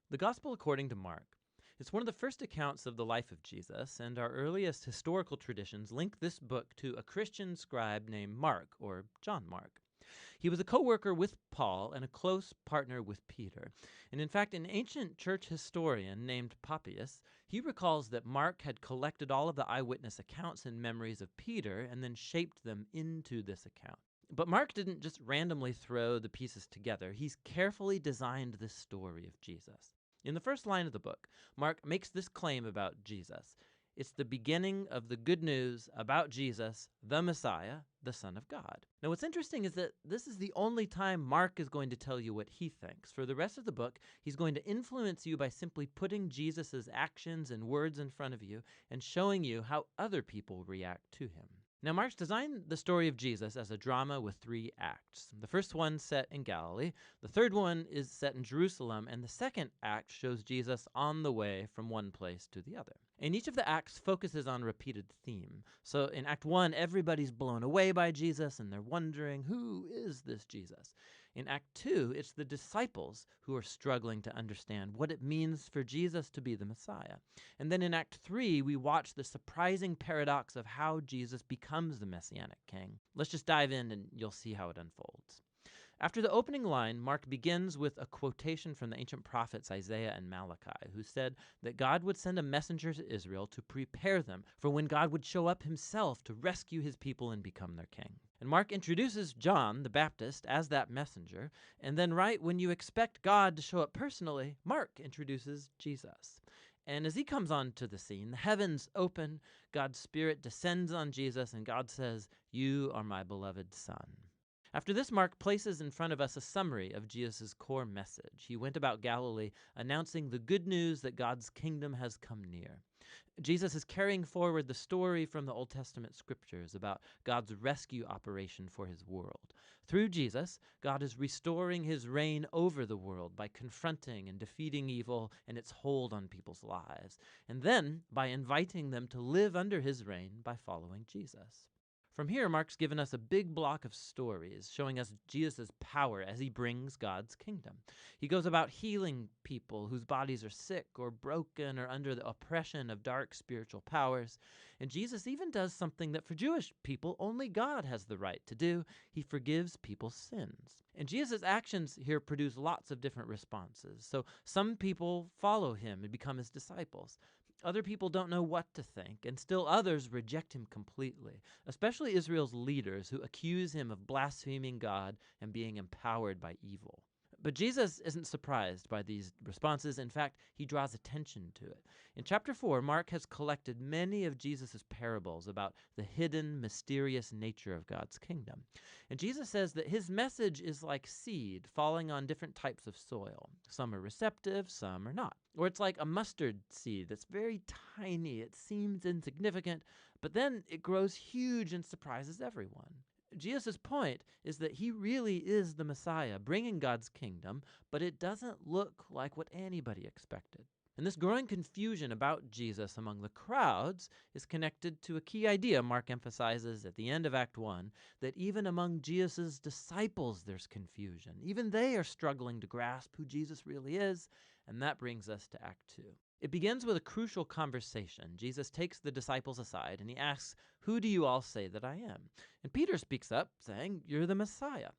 The Gospel according to Mark is one of the first accounts of the life of Jesus, and our earliest historical traditions link this book to a Christian scribe named Mark, or John Mark. He was a co-worker with Paul and a close partner with Peter. And in fact, an ancient church historian named Papias, he recalls that Mark had collected all of the eyewitness accounts and memories of Peter and then shaped them into this account. But Mark didn't just randomly throw the pieces together. He's carefully designed this story of Jesus. In the first line of the book, Mark makes this claim about Jesus. It's the beginning of the good news about Jesus, the Messiah, the Son of God. Now, what's interesting is that this is the only time Mark is going to tell you what he thinks. For the rest of the book, he's going to influence you by simply putting Jesus's actions and words in front of you and showing you how other people react to him. Now, Mark's designed the story of Jesus as a drama with 3 acts. The first one set in Galilee, the third one is set in Jerusalem, and the second act shows Jesus on the way from one place to the other. And each of the acts focuses on a repeated theme. So in Act 1, everybody's blown away by Jesus, and they're wondering, who is this Jesus? In Act 2, it's the disciples who are struggling to understand what it means for Jesus to be the Messiah. And then in Act 3, we watch the surprising paradox of how Jesus becomes the Messianic king. Let's just dive in and you'll see how it unfolds. After the opening line, Mark begins with a quotation from the ancient prophets Isaiah and Malachi, who said that God would send a messenger to Israel to prepare them for when God would show up himself to rescue his people and become their king. And Mark introduces John the Baptist as that messenger, and then right when you expect God to show up personally, Mark introduces Jesus. And as he comes onto the scene, the heavens open, God's Spirit descends on Jesus, and God says, "You are my beloved Son." After this, Mark places in front of us a summary of Jesus' core message. He went about Galilee announcing the good news that God's kingdom has come near. Jesus is carrying forward the story from the Old Testament scriptures about God's rescue operation for his world. Through Jesus, God is restoring his reign over the world by confronting and defeating evil and its hold on people's lives, and then by inviting them to live under his reign by following Jesus. From here, Mark's given us a big block of stories showing us Jesus' power as he brings God's kingdom. He goes about healing people whose bodies are sick or broken or under the oppression of dark spiritual powers. And Jesus even does something that for Jewish people only God has the right to do. He forgives people's sins. And Jesus' actions here produce lots of different responses. So some people follow him and become his disciples. Other people don't know what to think, and still others reject him completely, especially Israel's leaders who accuse him of blaspheming God and being empowered by evil. But Jesus isn't surprised by these responses. In fact, he draws attention to it. In chapter 4, Mark has collected many of Jesus' parables about the hidden, mysterious nature of God's kingdom. And Jesus says that his message is like seed falling on different types of soil. Some are receptive, some are not. Or it's like a mustard seed that's very tiny. It seems insignificant, but then it grows huge and surprises everyone. Jesus' point is that he really is the Messiah, bringing God's kingdom, but it doesn't look like what anybody expected. And this growing confusion about Jesus among the crowds is connected to a key idea Mark emphasizes at the end of Act 1, that even among Jesus' disciples there's confusion. Even they are struggling to grasp who Jesus really is, and that brings us to Act 2. It begins with a crucial conversation. Jesus takes the disciples aside and he asks, "Who do you all say that I am?" And Peter speaks up saying, "You're the Messiah."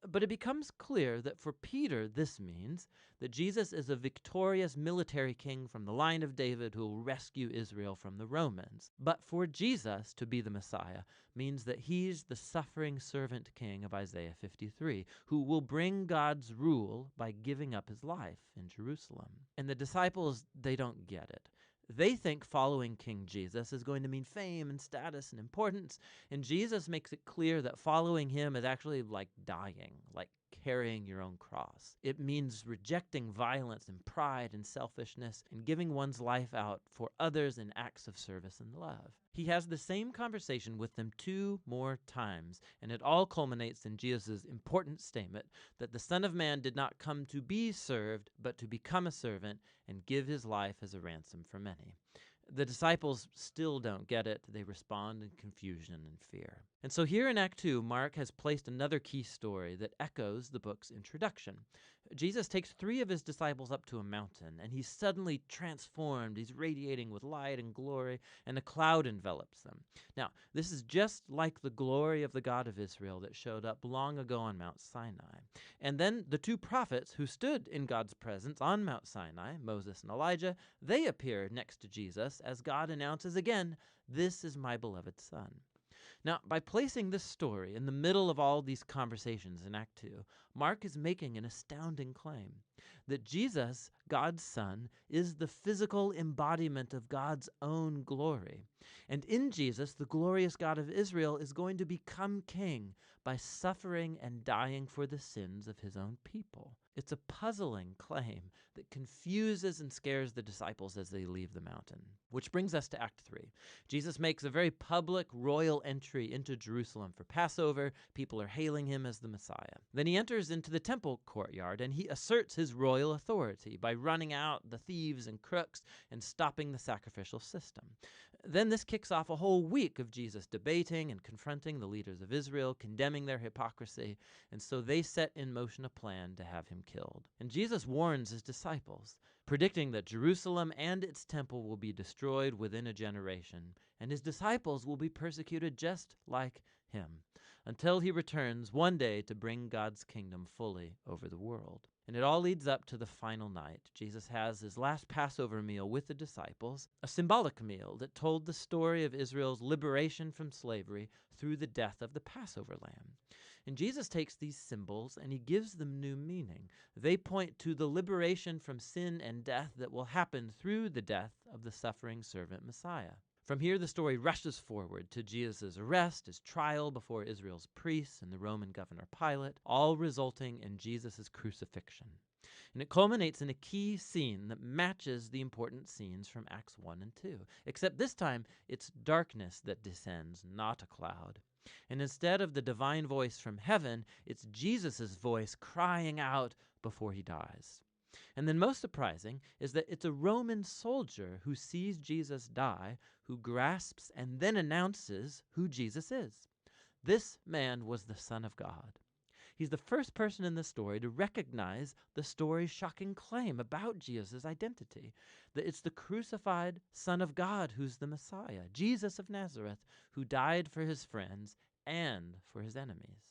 But it becomes clear that for Peter, this means that Jesus is a victorious military king from the line of David who will rescue Israel from the Romans. But for Jesus to be the Messiah means that he's the suffering servant king of Isaiah 53, who will bring God's rule by giving up his life in Jerusalem. And the disciples, they don't get it. They think following King Jesus is going to mean fame and status and importance, and Jesus makes it clear that following him is actually like dying, like carrying your own cross. It means rejecting violence and pride and selfishness and giving one's life out for others in acts of service and love. He has the same conversation with them 2 more times, and it all culminates in Jesus' important statement that the Son of Man did not come to be served, but to become a servant and give his life as a ransom for many. The disciples still don't get it. They respond in confusion and fear. And so here in Act 2, Mark has placed another key story that echoes the book's introduction. Jesus takes 3 of his disciples up to a mountain, and he's suddenly transformed. He's radiating with light and glory, and a cloud envelops them. Now, this is just like the glory of the God of Israel that showed up long ago on Mount Sinai. And then the 2 prophets who stood in God's presence on Mount Sinai, Moses and Elijah, they appear next to Jesus as God announces again, "This is my beloved Son." Now, by placing this story in the middle of all these conversations in Act 2, Mark is making an astounding claim that Jesus, God's Son, is the physical embodiment of God's own glory. And in Jesus, the glorious God of Israel is going to become king by suffering and dying for the sins of his own people. It's a puzzling claim that confuses and scares the disciples as they leave the mountain. Which brings us to Act 3. Jesus makes a very public royal entry into Jerusalem for Passover. People are hailing him as the Messiah. Then he enters into the temple courtyard and he asserts his royal authority by running out the thieves and crooks and stopping the sacrificial system. Then this kicks off a whole week of Jesus debating and confronting the leaders of Israel, condemning their hypocrisy, and so they set in motion a plan to have him killed. And Jesus warns his disciples, predicting that Jerusalem and its temple will be destroyed within a generation, and his disciples will be persecuted just like him, until he returns one day to bring God's kingdom fully over the world. And it all leads up to the final night. Jesus has his last Passover meal with the disciples, a symbolic meal that told the story of Israel's liberation from slavery through the death of the Passover lamb. And Jesus takes these symbols and he gives them new meaning. They point to the liberation from sin and death that will happen through the death of the suffering servant Messiah. From here, the story rushes forward to Jesus' arrest, his trial before Israel's priests and the Roman governor Pilate, all resulting in Jesus' crucifixion. And it culminates in a key scene that matches the important scenes from Acts 1 and 2, except this time it's darkness that descends, not a cloud. And instead of the divine voice from heaven, it's Jesus' voice crying out before he dies. And then most surprising is that it's a Roman soldier who sees Jesus die, who grasps and then announces who Jesus is. This man was the Son of God. He's the first person in the story to recognize the story's shocking claim about Jesus' identity, that it's the crucified Son of God who's the Messiah, Jesus of Nazareth, who died for his friends and for his enemies.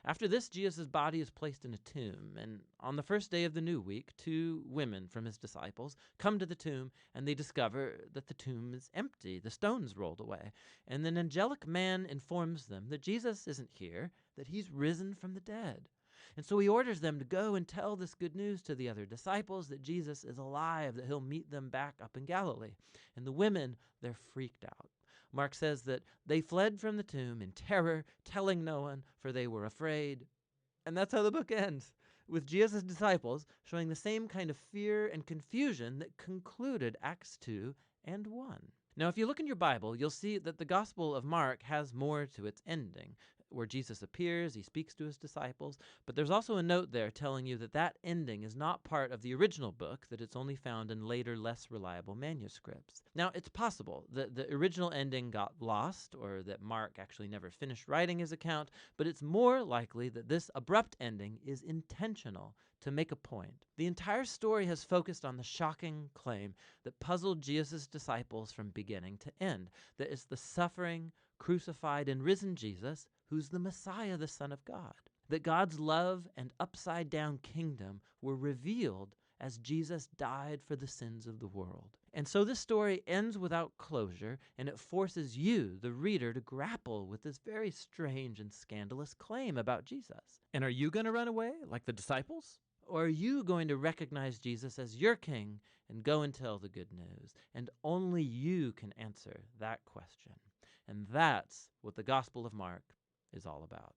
After this, Jesus' body is placed in a tomb, and on the first day of the new week, 2 women from his disciples come to the tomb, and they discover that the tomb is empty, the stone's rolled away, and an angelic man informs them that Jesus isn't here, that he's risen from the dead. And so he orders them to go and tell this good news to the other disciples, that Jesus is alive, that he'll meet them back up in Galilee. And the women, they're freaked out. Mark says that they fled from the tomb in terror, telling no one, for they were afraid. And that's how the book ends, with Jesus' disciples showing the same kind of fear and confusion that concluded Acts 2 and 1. Now, if you look in your Bible, you'll see that the Gospel of Mark has more to its ending, where Jesus appears, he speaks to his disciples, but there's also a note there telling you that that ending is not part of the original book, that it's only found in later, less reliable manuscripts. Now, it's possible that the original ending got lost, or that Mark actually never finished writing his account, but it's more likely that this abrupt ending is intentional to make a point. The entire story has focused on the shocking claim that puzzled Jesus' disciples from beginning to end, that it's the suffering, crucified, and risen Jesus who's the Messiah, the Son of God. That God's love and upside-down kingdom were revealed as Jesus died for the sins of the world. And so this story ends without closure, and it forces you, the reader, to grapple with this very strange and scandalous claim about Jesus. And are you going to run away like the disciples? Or are you going to recognize Jesus as your king and go and tell the good news? And only you can answer that question. And that's what the Gospel of Mark is all about.